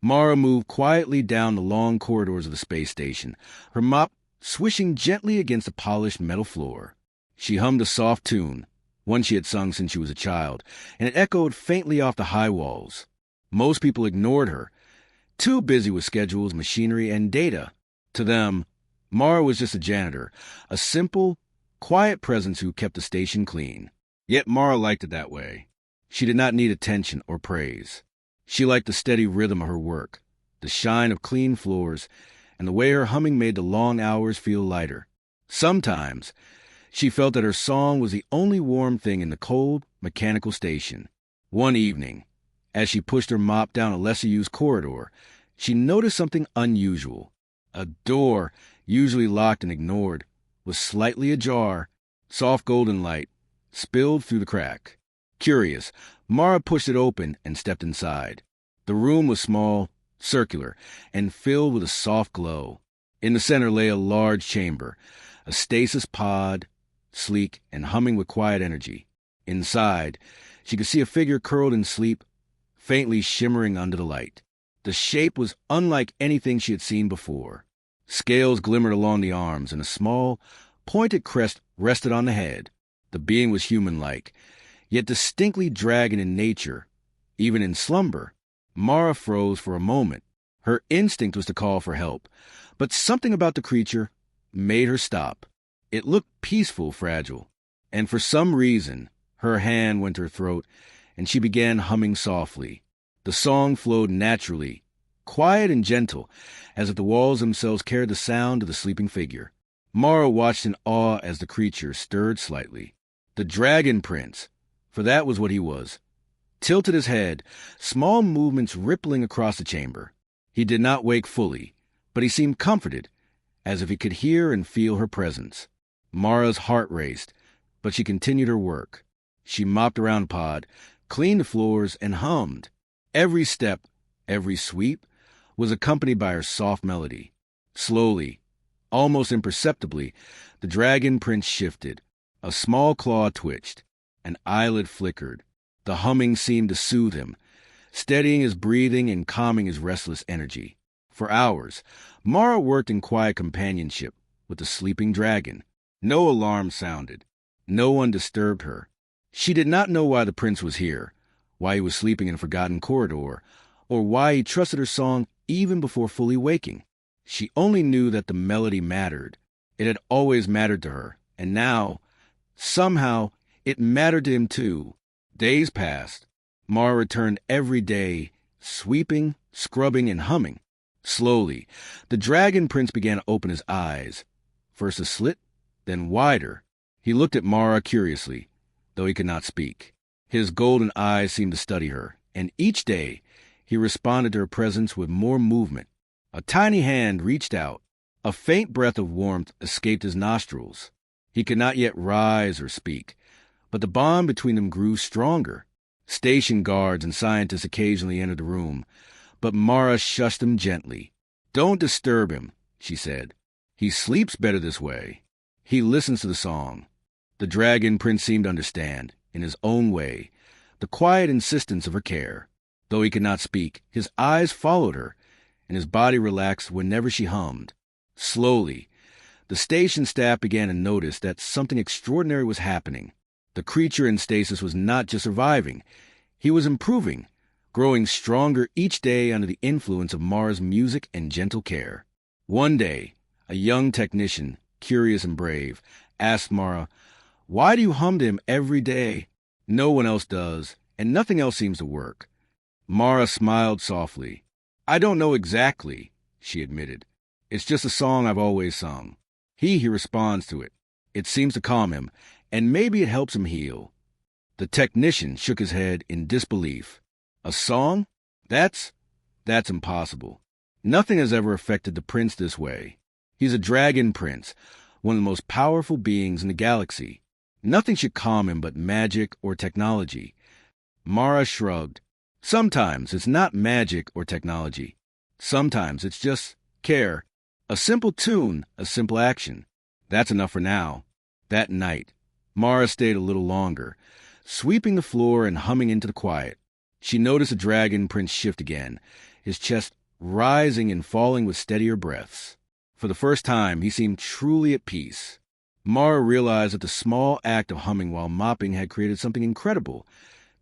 Mara moved quietly down the long corridors of the space station, her mop swishing gently against the polished metal floor. She hummed a soft tune, one she had sung since she was a child, and it echoed faintly off the high walls. Most people ignored her, too busy with schedules, machinery, and data. To them, Mara was just a janitor, a simple, quiet presence who kept the station clean. Yet Mara liked it that way. She did not need attention or praise. She liked the steady rhythm of her work, the shine of clean floors, and the way her humming made the long hours feel lighter. Sometimes, she felt that her song was the only warm thing in the cold, mechanical station. One evening, as she pushed her mop down a lesser-used corridor, she noticed something unusual. A door, usually locked and ignored, was slightly ajar. Soft golden light spilled through the crack. Curious, Mara pushed it open and stepped inside. The room was small, circular, and filled with a soft glow. In the center lay a large chamber, a stasis pod, sleek and humming with quiet energy. Inside, she could see a figure curled in sleep, faintly shimmering under the light. The shape was unlike anything she had seen before. Scales glimmered along the arms, and a small, pointed crest rested on the head. The being was human-like, yet distinctly dragon in nature, even in slumber. Mara froze for a moment. Her instinct was to call for help, but something about the creature made her stop. It looked peaceful, fragile, and for some reason, her hand went to her throat, and she began humming softly. The song flowed naturally, quiet and gentle, as if the walls themselves carried the sound of the sleeping figure. Mara watched in awe as the creature stirred slightly. The Dragon Prince, for that was what he was, tilted his head, small movements rippling across the chamber. He did not wake fully, but he seemed comforted, as if he could hear and feel her presence. Mara's heart raced, but she continued her work. She mopped around the pod, cleaned the floors, and hummed. Every step, every sweep, was accompanied by her soft melody. Slowly, almost imperceptibly, the Dragon Prince shifted. A small claw twitched. An eyelid flickered. The humming seemed to soothe him, steadying his breathing and calming his restless energy. For hours, Mara worked in quiet companionship with the sleeping dragon. No alarm sounded. No one disturbed her. She did not know why the prince was here, why he was sleeping in a forgotten corridor, or why he trusted her song even before fully waking. She only knew that the melody mattered. It had always mattered to her, and now, somehow, it mattered to him too. Days passed. Mara returned every day, sweeping, scrubbing, and humming. Slowly, the Dragon Prince began to open his eyes, first a slit, then wider. He looked at Mara curiously, though he could not speak. His golden eyes seemed to study her, and each day he responded to her presence with more movement. A tiny hand reached out. A faint breath of warmth escaped his nostrils. He could not yet rise or speak, but the bond between them grew stronger. Station guards and scientists occasionally entered the room, but Mara shushed them gently. "Don't disturb him," she said. "He sleeps better this way. He listens to the song." The Dragon Prince seemed to understand, in his own way, the quiet insistence of her care. Though he could not speak, his eyes followed her, and his body relaxed whenever she hummed. Slowly, the station staff began to notice that something extraordinary was happening. The creature in stasis was not just surviving. He was improving, growing stronger each day under the influence of Mara's music and gentle care. One day, a young technician, curious and brave, asked Mara, "Why do you hum to him every day? No one else does, and nothing else seems to work." Mara smiled softly. "I don't know exactly," she admitted. "It's just a song I've always sung. He responds to it. It seems to calm him, and maybe it helps him heal." The technician shook his head in disbelief. "A song? That's impossible. Nothing has ever affected the prince this way. He's a dragon prince, one of the most powerful beings in the galaxy. Nothing should calm him but magic or technology." Mara shrugged. "Sometimes it's not magic or technology. Sometimes it's just care. A simple tune, a simple action. That's enough for now." That night, Mara stayed a little longer, sweeping the floor and humming into the quiet. She noticed the Dragon Prince shift again, his chest rising and falling with steadier breaths. For the first time, he seemed truly at peace. Mara realized that the small act of humming while mopping had created something incredible.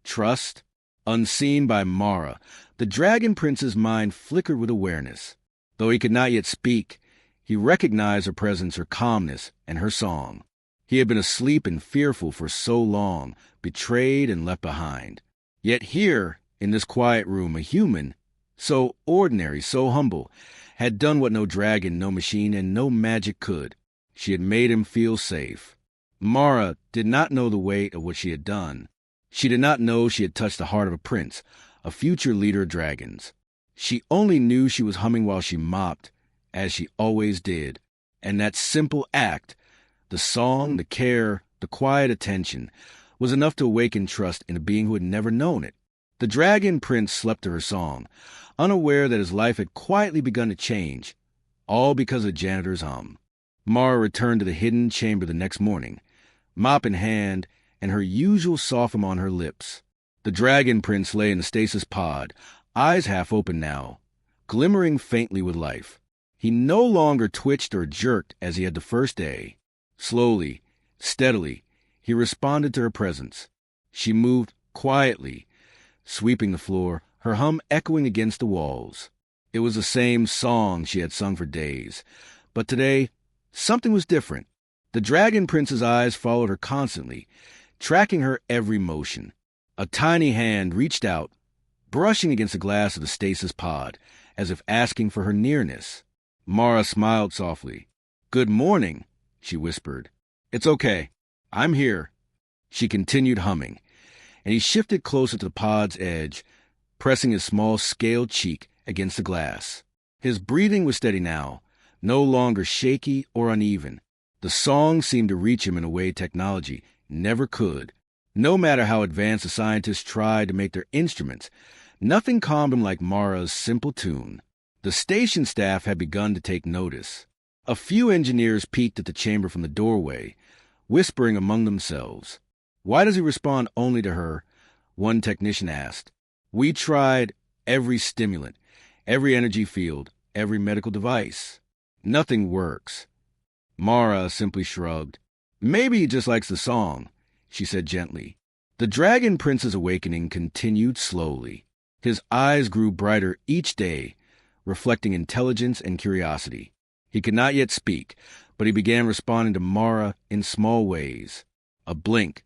Trust. Unseen by Mara, the Dragon Prince's mind flickered with awareness. Though he could not yet speak, he recognized her presence, her calmness, and her song. He had been asleep and fearful for so long, betrayed and left behind. Yet here, in this quiet room, a human, so ordinary, so humble, had done what no dragon, no machine, and no magic could. She had made him feel safe. Mara did not know the weight of what she had done. She did not know she had touched the heart of a prince, a future leader of dragons. She only knew she was humming while she mopped, as she always did. And that simple act, the song, the care, the quiet attention, was enough to awaken trust in a being who had never known it. The Dragon Prince slept to her song, unaware that his life had quietly begun to change, all because of the janitor's hum. Mara returned to the hidden chamber the next morning, mop in hand, and her usual soft hum on her lips. The Dragon Prince lay in the stasis pod, eyes half open now, glimmering faintly with life. He no longer twitched or jerked as he had the first day. Slowly, steadily, he responded to her presence. She moved quietly, sweeping the floor, her hum echoing against the walls. It was the same song she had sung for days, but today, something was different. The Dragon Prince's eyes followed her constantly, tracking her every motion. A tiny hand reached out, brushing against the glass of the stasis pod, as if asking for her nearness. Mara smiled softly. "Good morning," she whispered. "It's okay. I'm here." She continued humming, and he shifted closer to the pod's edge, pressing his small scaled cheek against the glass. His breathing was steady now, no longer shaky or uneven. The song seemed to reach him in a way technology never could. No matter how advanced the scientists tried to make their instruments, nothing calmed him like Mara's simple tune. The station staff had begun to take notice. A few engineers peeked at the chamber from the doorway, whispering among themselves. "Why does he respond only to her?" one technician asked. "We tried every stimulant, every energy field, every medical device. Nothing works." Mara simply shrugged. "Maybe he just likes the song," she said gently. The Dragon Prince's awakening continued slowly. His eyes grew brighter each day, reflecting intelligence and curiosity. He could not yet speak, but he began responding to Mara in small ways. A blink,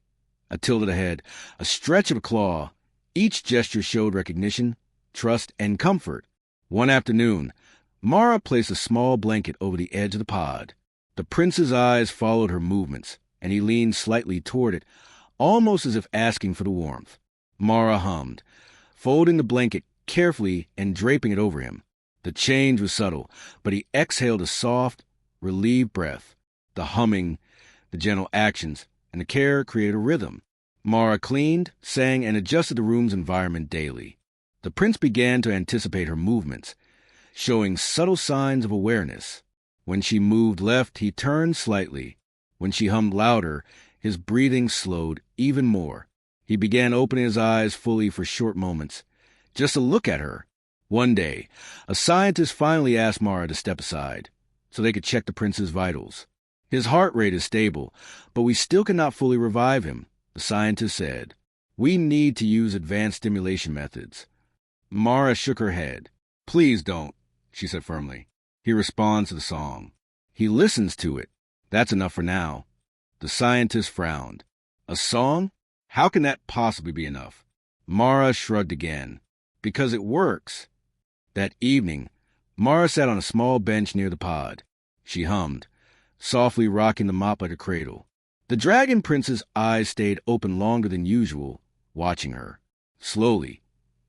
a tilt of the head, a stretch of a claw. Each gesture showed recognition, trust, and comfort. One afternoon, Mara placed a small blanket over the edge of the pod. The prince's eyes followed her movements, and he leaned slightly toward it, almost as if asking for the warmth. Mara hummed, folding the blanket carefully and draping it over him. The change was subtle, but he exhaled a soft, relieved breath. The humming, the gentle actions, and the care created a rhythm. Mara cleaned, sang, and adjusted the room's environment daily. The prince began to anticipate her movements, showing subtle signs of awareness. When she moved left, he turned slightly. When she hummed louder, his breathing slowed even more. He began opening his eyes fully for short moments, just to look at her. One day, a scientist finally asked Mara to step aside, so they could check the prince's vitals. "His heart rate is stable, but we still cannot fully revive him," the scientist said. "We need to use advanced stimulation methods." Mara shook her head. "Please don't," she said firmly. "He responds to the song. He listens to it. That's enough for now." The scientist frowned. "A song? How can that possibly be enough?" Mara shrugged again. "Because it works." That evening, Mara sat on a small bench near the pod. She hummed, softly rocking the mop like a cradle. The Dragon Prince's eyes stayed open longer than usual, watching her. Slowly,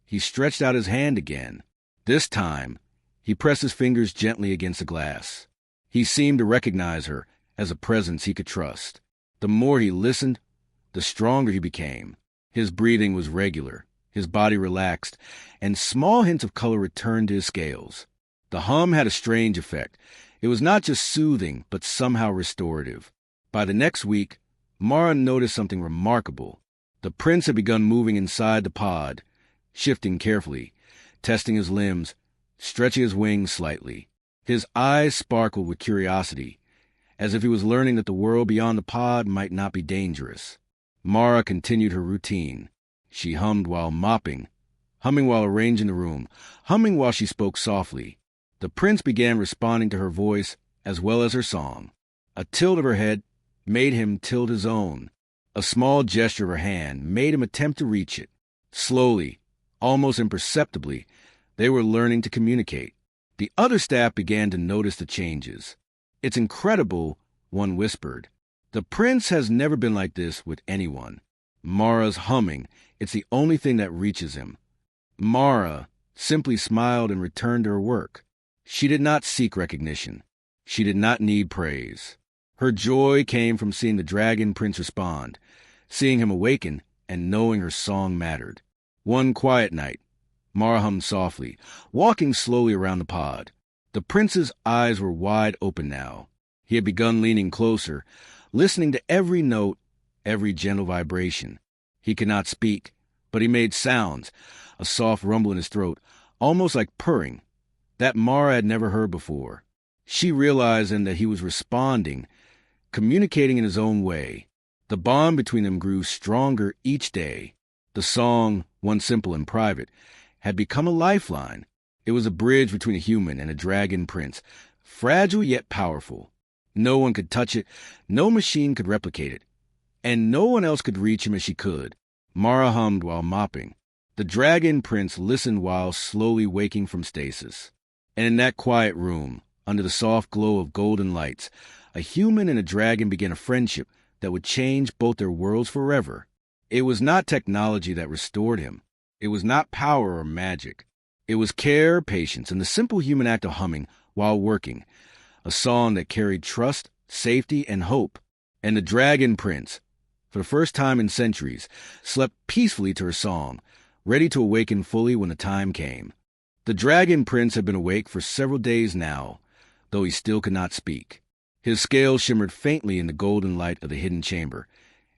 he stretched out his hand again. This time, he pressed his fingers gently against the glass. He seemed to recognize her as a presence he could trust. The more he listened, the stronger he became. His breathing was regular, his body relaxed, and small hints of color returned to his scales. The hum had a strange effect. It was not just soothing, but somehow restorative. By the next week, Mara noticed something remarkable. The prince had begun moving inside the pod, shifting carefully, testing his limbs, stretching his wings slightly. His eyes sparkled with curiosity, as if he was learning that the world beyond the pod might not be dangerous. Mara continued her routine. She hummed while mopping, humming while arranging the room, humming while she spoke softly. The prince began responding to her voice as well as her song. A tilt of her head made him tilt his own. A small gesture of her hand made him attempt to reach it. Slowly, almost imperceptibly, they were learning to communicate. The other staff began to notice the changes. "It's incredible," one whispered. "The prince has never been like this with anyone." Mara's humming, it's the only thing that reaches him. Mara simply smiled and returned to her work. She did not seek recognition. She did not need praise. Her joy came from seeing the dragon prince respond, seeing him awaken, and knowing her song mattered. One quiet night, Mara hummed softly, walking slowly around the pod. The prince's eyes were wide open now. He had begun leaning closer, listening to every note, every gentle vibration. He could not speak, but he made sounds, a soft rumble in his throat, almost like purring, that Mara had never heard before. She realized then that he was responding, communicating in his own way. The bond between them grew stronger each day. The song, once simple and private, had become a lifeline. It was a bridge between a human and a dragon prince, fragile yet powerful. No one could touch it, no machine could replicate it, and no one else could reach him as she could. Mara hummed while mopping. The dragon prince listened while slowly waking from stasis. And in that quiet room, under the soft glow of golden lights, a human and a dragon began a friendship that would change both their worlds forever. It was not technology that restored him. It was not power or magic. It was care, patience, and the simple human act of humming while working, a song that carried trust, safety, and hope. And the dragon prince, for the first time in centuries, slept peacefully to her song, ready to awaken fully when the time came. The dragon prince had been awake for several days now, though he still could not speak. His scales shimmered faintly in the golden light of the hidden chamber,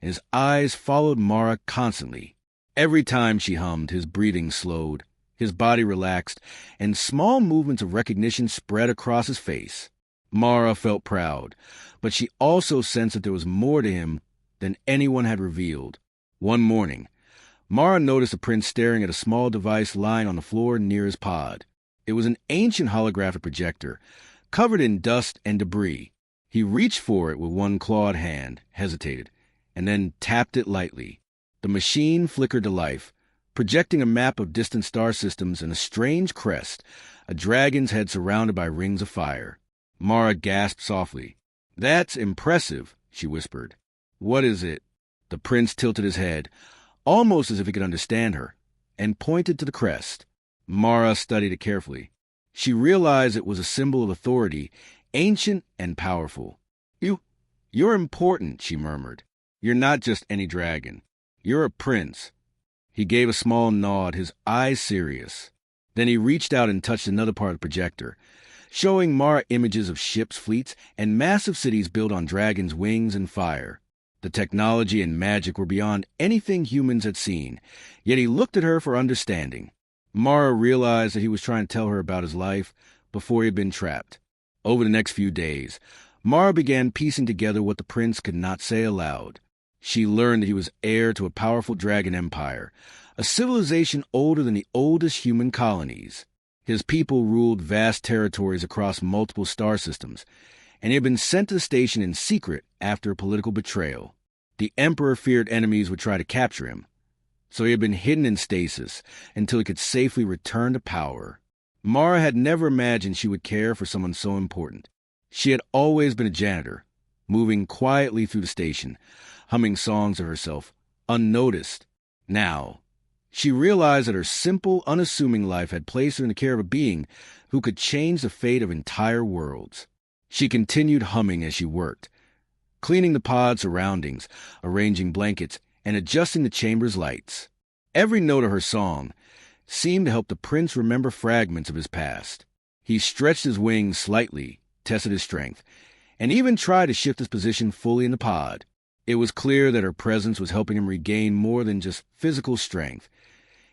and his eyes followed Mara constantly. Every time she hummed, his breathing slowed, his body relaxed, and small movements of recognition spread across his face. Mara felt proud, but she also sensed that there was more to him than anyone had revealed. One morning, Mara noticed the prince staring at a small device lying on the floor near his pod. It was an ancient holographic projector, covered in dust and debris. He reached for it with one clawed hand, hesitated, and then tapped it lightly. The machine flickered to life, projecting a map of distant star systems and a strange crest, a dragon's head surrounded by rings of fire. Mara gasped softly. "That's impressive," she whispered. "What is it?" The prince tilted his head, almost as if he could understand her, and pointed to the crest. Mara studied it carefully. She realized it was a symbol of authority, ancient and powerful. You're important," she murmured. "You're not just any dragon. You're a prince." He gave a small nod, his eyes serious. Then he reached out and touched another part of the projector, showing Mara images of ships, fleets, and massive cities built on dragons' wings and fire. The technology and magic were beyond anything humans had seen, yet he looked at her for understanding. Mara realized that he was trying to tell her about his life before he had been trapped. Over the next few days, Mara began piecing together what the prince could not say aloud. She learned that he was heir to a powerful dragon empire, a civilization older than the oldest human colonies. His people ruled vast territories across multiple star systems, and he had been sent to the station in secret after a political betrayal. The emperor feared enemies would try to capture him, so he had been hidden in stasis until he could safely return to power. Mara had never imagined she would care for someone so important. She had always been a janitor, moving quietly through the station, humming songs to herself, unnoticed. Now, she realized that her simple, unassuming life had placed her in the care of a being who could change the fate of entire worlds. She continued humming as she worked, cleaning the pod's surroundings, arranging blankets, and adjusting the chamber's lights. Every note of her song seemed to help the prince remember fragments of his past. He stretched his wings slightly, tested his strength, and even tried to shift his position fully in the pod. It was clear that her presence was helping him regain more than just physical strength.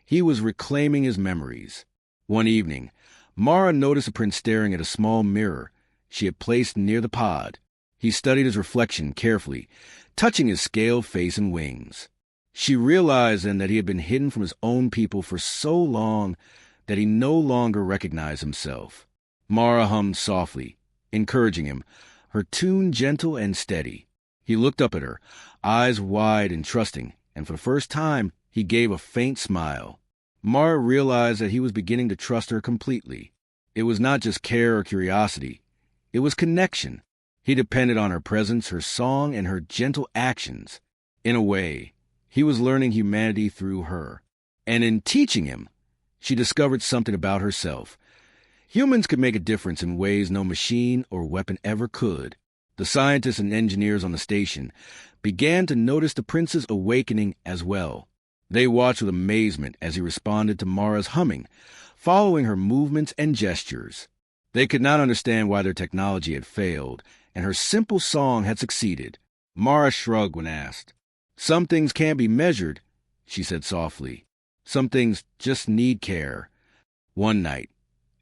He was reclaiming his memories. One evening, Mara noticed the prince staring at a small mirror she had placed near the pod. He studied his reflection carefully, touching his scaled face and wings. She realized then that he had been hidden from his own people for so long that he no longer recognized himself. Mara hummed softly, encouraging him, her tune gentle and steady. He looked up at her, eyes wide and trusting, and for the first time he gave a faint smile. Mara realized that he was beginning to trust her completely. It was not just care or curiosity. It was connection. He depended on her presence, her song, and her gentle actions. In a way, he was learning humanity through her. And in teaching him, she discovered something about herself. Humans could make a difference in ways no machine or weapon ever could. The scientists and engineers on the station began to notice the prince's awakening as well. They watched with amazement as he responded to Mara's humming, following her movements and gestures. They could not understand why their technology had failed, and her simple song had succeeded. Mara shrugged when asked. "Some things can't be measured," she said softly. "Some things just need care." One night,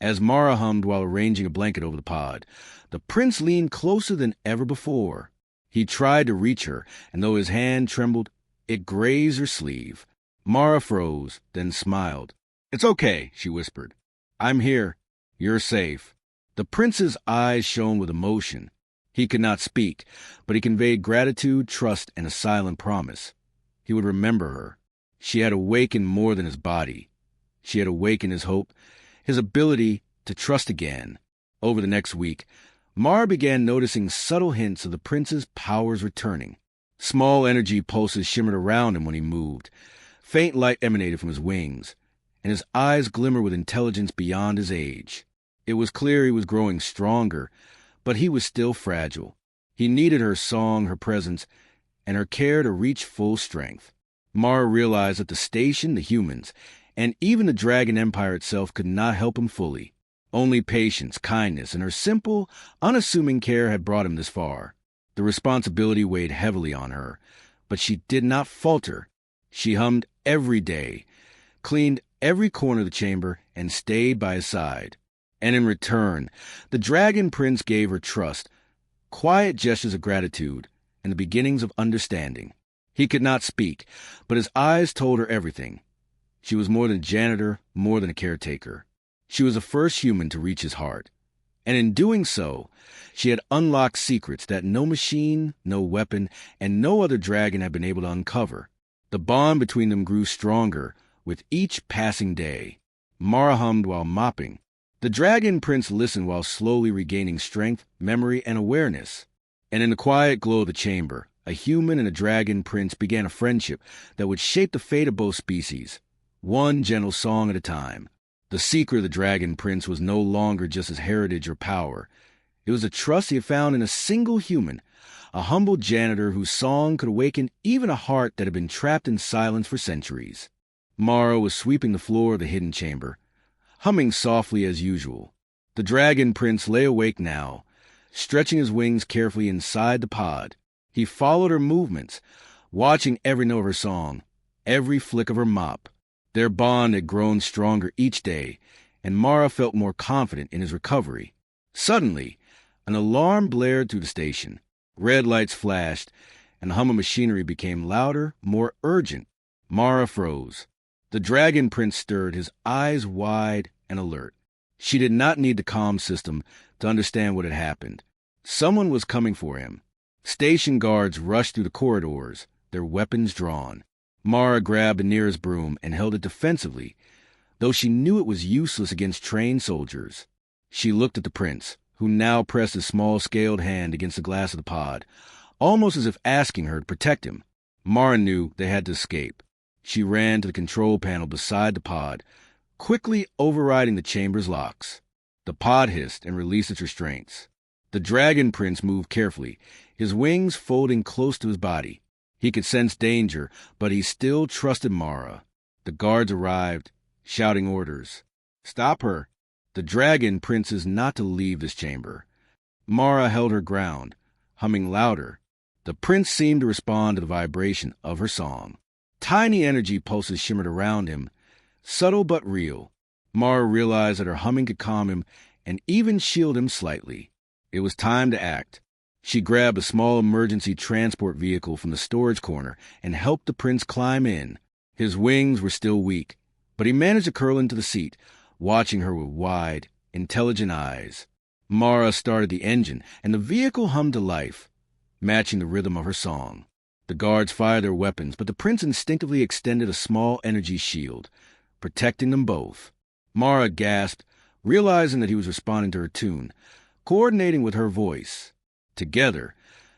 as Mara hummed while arranging a blanket over the pod, the prince leaned closer than ever before. He tried to reach her, and though his hand trembled, it grazed her sleeve. Mara froze, then smiled. "It's okay," she whispered. "I'm here. You're safe." The prince's eyes shone with emotion. He could not speak, but he conveyed gratitude, trust, and a silent promise. He would remember her. She had awakened more than his body. She had awakened his hope, his ability to trust again. Over the next week, Mara began noticing subtle hints of the prince's powers returning. Small energy pulses shimmered around him when he moved. Faint light emanated from his wings, and his eyes glimmered with intelligence beyond his age. It was clear he was growing stronger, but he was still fragile. He needed her song, her presence, and her care to reach full strength. Mara realized that the station, the humans, and even the Dragon Empire itself could not help him fully. Only patience, kindness, and her simple, unassuming care had brought him this far. The responsibility weighed heavily on her, but she did not falter. She hummed every day, cleaned every corner of the chamber, and stayed by his side. And in return, the Dragon Prince gave her trust, quiet gestures of gratitude, and the beginnings of understanding. He could not speak, but his eyes told her everything. She was more than a janitor, more than a caretaker. She was the first human to reach his heart. And in doing so, she had unlocked secrets that no machine, no weapon, and no other dragon had been able to uncover. The bond between them grew stronger with each passing day. Mara hummed while mopping. The Dragon Prince listened while slowly regaining strength, memory, and awareness. And in the quiet glow of the chamber, a human and a Dragon Prince began a friendship that would shape the fate of both species, one gentle song at a time. The secret of the Dragon Prince was no longer just his heritage or power. It was a trust he had found in a single human, a humble janitor whose song could awaken even a heart that had been trapped in silence for centuries. Mara was sweeping the floor of the hidden chamber, humming softly as usual. The Dragon Prince lay awake now, stretching his wings carefully inside the pod. He followed her movements, watching every note of her song, every flick of her mop. Their bond had grown stronger each day, and Mara felt more confident in his recovery. Suddenly, an alarm blared through the station. Red lights flashed, and the hum of machinery became louder, more urgent. Mara froze. The Dragon Prince stirred, his eyes wide and alert. She did not need the comm system to understand what had happened. Someone was coming for him. Station guards rushed through the corridors, their weapons drawn. Mara grabbed the nearest broom and held it defensively, though she knew it was useless against trained soldiers. She looked at the prince, who now pressed his small scaled hand against the glass of the pod, almost as if asking her to protect him. Mara knew they had to escape. She ran to the control panel beside the pod, quickly overriding the chamber's locks. The pod hissed and released its restraints. The Dragon Prince moved carefully, his wings folding close to his body. He could sense danger, but he still trusted Mara. The guards arrived, shouting orders. "Stop her! The Dragon Prince is not to leave this chamber." Mara held her ground, humming louder. The prince seemed to respond to the vibration of her song. Tiny energy pulses shimmered around him, subtle but real. Mara realized that her humming could calm him and even shield him slightly. It was time to act. She grabbed a small emergency transport vehicle from the storage corner and helped the prince climb in. His wings were still weak, but he managed to curl into the seat, watching her with wide, intelligent eyes. Mara started the engine, and the vehicle hummed to life, matching the rhythm of her song. The guards fired their weapons, but the prince instinctively extended a small energy shield, protecting them both. Mara gasped, realizing that he was responding to her tune, coordinating with her voice. Together,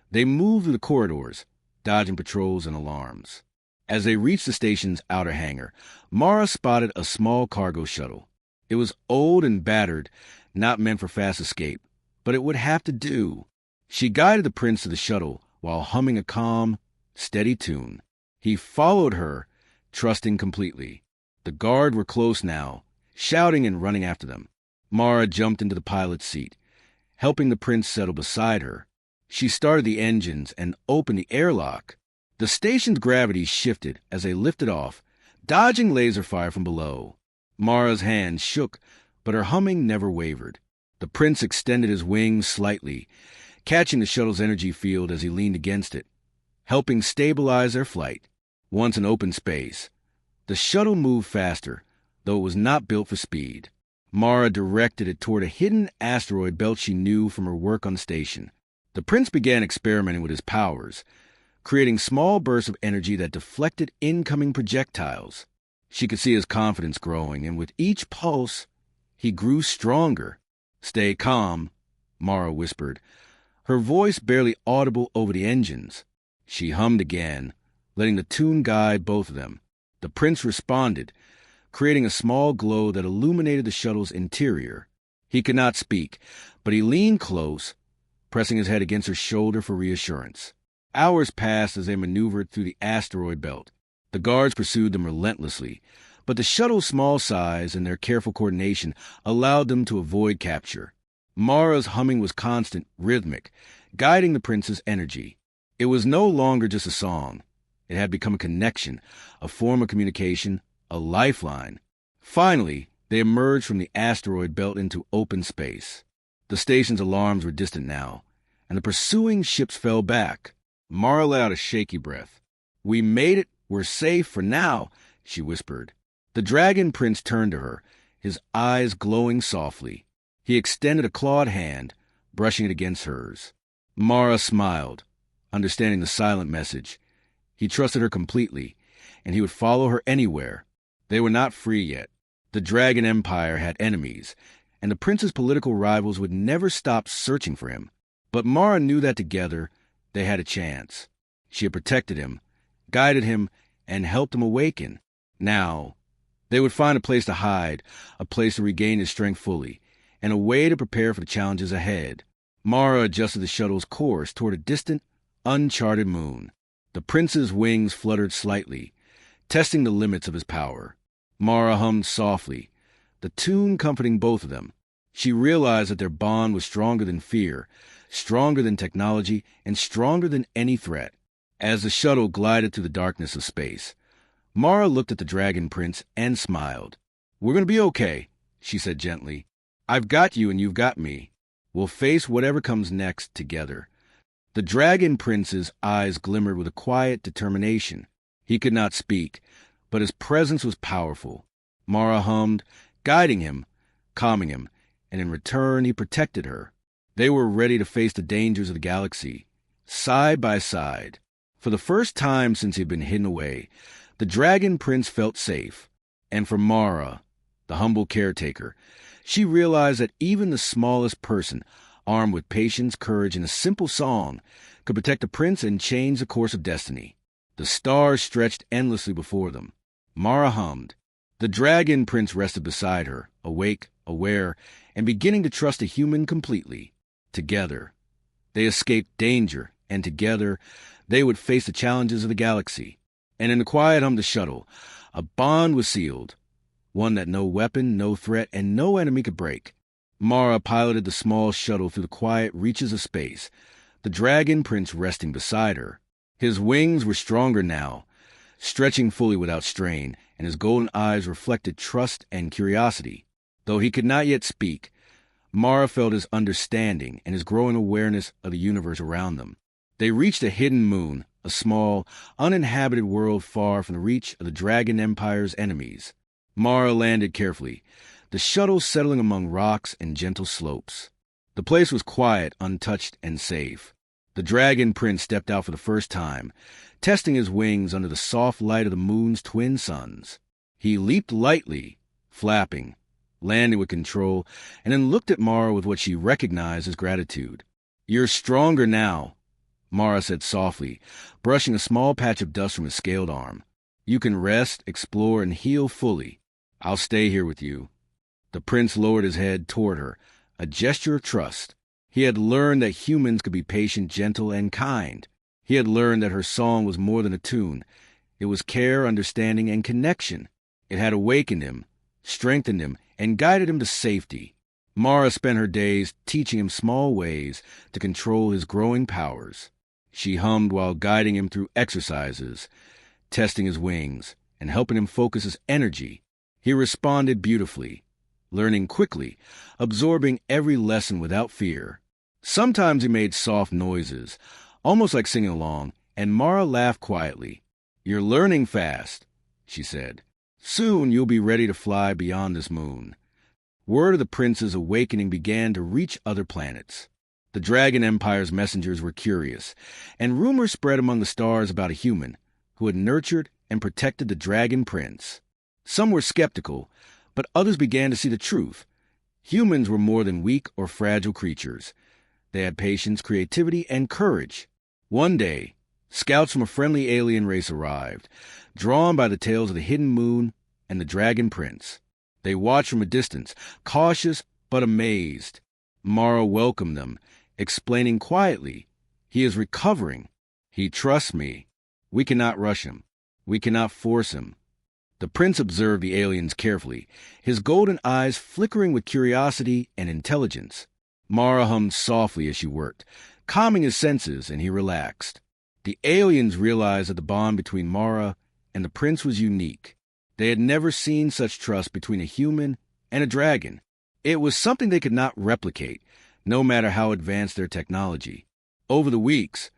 they moved through the corridors, dodging patrols and alarms. As they reached the station's outer hangar, Mara spotted a small cargo shuttle. It was old and battered, not meant for fast escape, but it would have to do. She guided the prince to the shuttle while humming a calm, steady tune. He followed her, trusting completely. The guard were close now, shouting and running after them. Mara jumped into the pilot's seat, helping the prince settle beside her. She started the engines and opened the airlock. The station's gravity shifted as they lifted off, dodging laser fire from below. Mara's hands shook, but her humming never wavered. The prince extended his wings slightly, catching the shuttle's energy field as he leaned against it, helping stabilize their flight. Once in open space, the shuttle moved faster, though it was not built for speed. Mara directed it toward a hidden asteroid belt she knew from her work on the station. The prince began experimenting with his powers, creating small bursts of energy that deflected incoming projectiles. She could see his confidence growing, and with each pulse, he grew stronger. "Stay calm," Mara whispered, her voice barely audible over the engines. She hummed again, letting the tune guide both of them. The prince responded, creating a small glow that illuminated the shuttle's interior. He could not speak, but he leaned close, pressing his head against her shoulder for reassurance. Hours passed as they maneuvered through the asteroid belt. The guards pursued them relentlessly, but the shuttle's small size and their careful coordination allowed them to avoid capture. Mara's humming was constant, rhythmic, guiding the prince's energy. It was no longer just a song. It had become a connection, a form of communication, a lifeline. Finally, they emerged from the asteroid belt into open space. The station's alarms were distant now, and the pursuing ships fell back. Mara let out a shaky breath. "We made it. We're safe for now," she whispered. The dragon prince turned to her, his eyes glowing softly. He extended a clawed hand, brushing it against hers. Mara smiled, understanding the silent message. He trusted her completely, and he would follow her anywhere. They were not free yet. The Dragon Empire had enemies, and the prince's political rivals would never stop searching for him. But Mara knew that together they had a chance. She had protected him, guided him, and helped him awaken. Now, they would find a place to hide, a place to regain his strength fully, and a way to prepare for the challenges ahead. Mara adjusted the shuttle's course toward a distant, uncharted moon. The prince's wings fluttered slightly, testing the limits of his power. Mara hummed softly, the tune comforting both of them. She realized that their bond was stronger than fear, stronger than technology, and stronger than any threat. As the shuttle glided through the darkness of space, Mara looked at the dragon prince and smiled. "We're going to be okay," she said gently. "I've got you and you've got me. We'll face whatever comes next together." The dragon prince's eyes glimmered with a quiet determination. He could not speak, but his presence was powerful. Mara hummed, guiding him, calming him, and in return he protected her. They were ready to face the dangers of the galaxy, side by side. For the first time since he had been hidden away, the dragon prince felt safe. And for Mara, the humble caretaker, she realized that even the smallest person, armed with patience, courage, and a simple song, could protect the prince and change the course of destiny. The stars stretched endlessly before them. Mara hummed. The dragon prince rested beside her, awake, aware, and beginning to trust a human completely. Together, they escaped danger, and together, they would face the challenges of the galaxy. And in the quiet hum of the shuttle, a bond was sealed, one that no weapon, no threat, and no enemy could break. Mara piloted the small shuttle through the quiet reaches of space, the dragon prince resting beside her. His wings were stronger now, stretching fully without strain, and his golden eyes reflected trust and curiosity. Though he could not yet speak, Mara felt his understanding and his growing awareness of the universe around them. They reached a hidden moon, a small, uninhabited world far from the reach of the Dragon Empire's enemies. Mara landed carefully, the shuttle settling among rocks and gentle slopes. The place was quiet, untouched, and safe. The Dragon Prince stepped out for the first time, testing his wings under the soft light of the moon's twin suns. He leaped lightly, flapping, landed with control, and then looked at Mara with what she recognized as gratitude. "You're stronger now," Mara said softly, brushing a small patch of dust from his scaled arm. "You can rest, explore, and heal fully. I'll stay here with you." The prince lowered his head toward her, a gesture of trust. He had learned that humans could be patient, gentle, and kind. He had learned that her song was more than a tune. It was care, understanding, and connection. It had awakened him, strengthened him, and guided him to safety. Mara spent her days teaching him small ways to control his growing powers. She hummed while guiding him through exercises, testing his wings, and helping him focus his energy. He responded beautifully, learning quickly, absorbing every lesson without fear. Sometimes he made soft noises, almost like singing along, and Mara laughed quietly. "You're learning fast," she said. "Soon you'll be ready to fly beyond this moon." Word of the prince's awakening began to reach other planets. The Dragon Empire's messengers were curious, and rumors spread among the stars about a human who had nurtured and protected the Dragon Prince. Some were skeptical, but others began to see the truth. Humans were more than weak or fragile creatures. They had patience, creativity, and courage. One day, scouts from a friendly alien race arrived, drawn by the tales of the hidden moon and the Dragon Prince. They watched from a distance, cautious but amazed. Mara welcomed them, explaining quietly, "He is recovering. He trusts me. We cannot rush him. We cannot force him." The prince observed the aliens carefully, his golden eyes flickering with curiosity and intelligence. Mara hummed softly as she worked, calming his senses, and he relaxed. The aliens realized that the bond between Mara and the prince was unique. They had never seen such trust between a human and a dragon. It was something they could not replicate, no matter how advanced their technology. Over the weeks,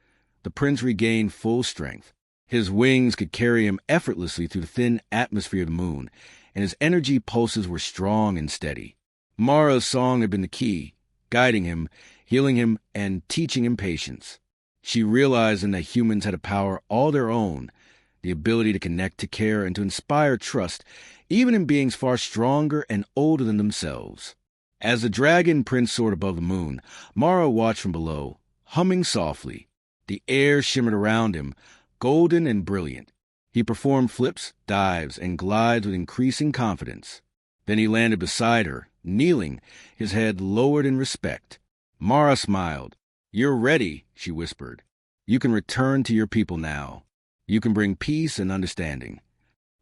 the prince regained full strength. His wings could carry him effortlessly through the thin atmosphere of the moon, and his energy pulses were strong and steady. Mara's song had been the key, guiding him, healing him, and teaching him patience. She realized then that humans had a power all their own, the ability to connect, to care, and to inspire trust, even in beings far stronger and older than themselves. As the Dragon Prince soared above the moon, Mara watched from below, humming softly. The air shimmered around him, golden and brilliant. He performed flips, dives, and glides with increasing confidence. Then he landed beside her, kneeling, his head lowered in respect. Mara smiled. "You're ready," she whispered. "You can return to your people now. You can bring peace and understanding."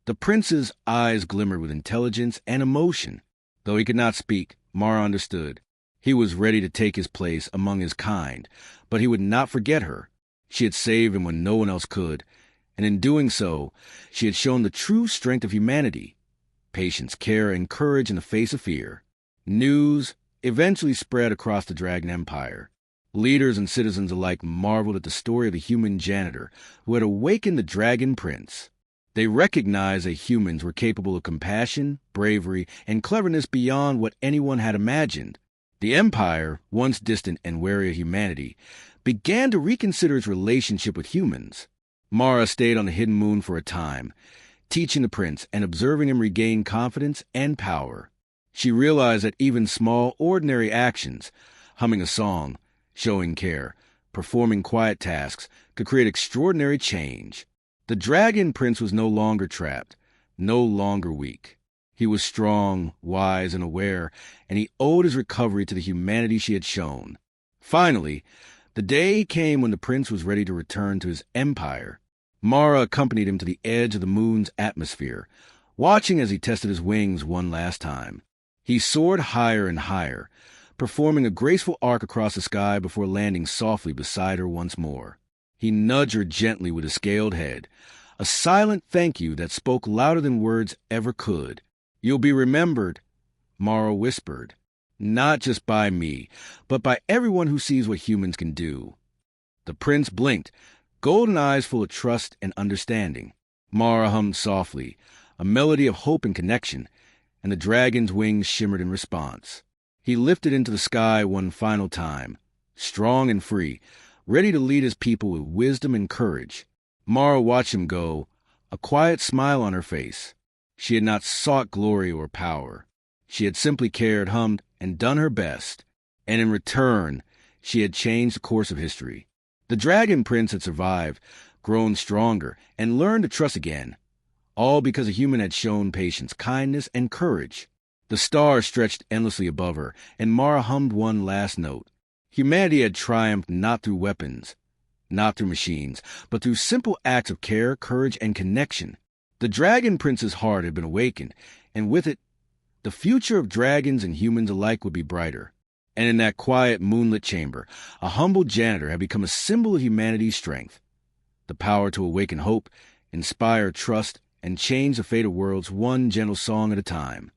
The prince's eyes glimmered with intelligence and emotion. Though he could not speak, Mara understood. He was ready to take his place among his kind, but he would not forget her. She had saved him when no one else could, and in doing so, she had shown the true strength of humanity: patience, care, and courage in the face of fear. News eventually spread across the Dragon Empire. Leaders and citizens alike marveled at the story of the human janitor who had awakened the Dragon Prince. They recognized that humans were capable of compassion, bravery, and cleverness beyond what anyone had imagined. The Empire, once distant and wary of humanity, began to reconsider its relationship with humans. Mara stayed on the hidden moon for a time, teaching the prince and observing him regain confidence and power. She realized that even small, ordinary actions, humming a song, showing care, performing quiet tasks, could create extraordinary change. The Dragon Prince was no longer trapped, no longer weak. He was strong, wise, and aware, and he owed his recovery to the humanity she had shown. Finally, the day came when the prince was ready to return to his empire. Mara accompanied him to the edge of the moon's atmosphere, watching as he tested his wings one last time. He soared higher and higher, performing a graceful arc across the sky before landing softly beside her once more. He nudged her gently with his scaled head, a silent thank you that spoke louder than words ever could. "You'll be remembered," Mara whispered. Not just by me, but by everyone who sees what humans can do. The prince blinked, golden eyes full of trust and understanding. Mara hummed softly, a melody of hope and connection, and the dragon's wings shimmered in response. He lifted into the sky one final time, strong and free, ready to lead his people with wisdom and courage. Mara watched him go, a quiet smile on her face. She had not sought glory or power. She had simply cared, hummed, and done her best. And in return, she had changed the course of history. The dragon prince had survived, grown stronger, and learned to trust again, all because a human had shown patience, kindness, and courage. The stars stretched endlessly above her, and Mara hummed one last note. Humanity had triumphed not through weapons, not through machines, but through simple acts of care, courage, and connection. The dragon prince's heart had been awakened, and with it, the future of dragons and humans alike would be brighter. And in that quiet, moonlit chamber, a humble janitor had become a symbol of humanity's strength, the power to awaken hope, inspire trust, and change the fate of worlds one gentle song at a time.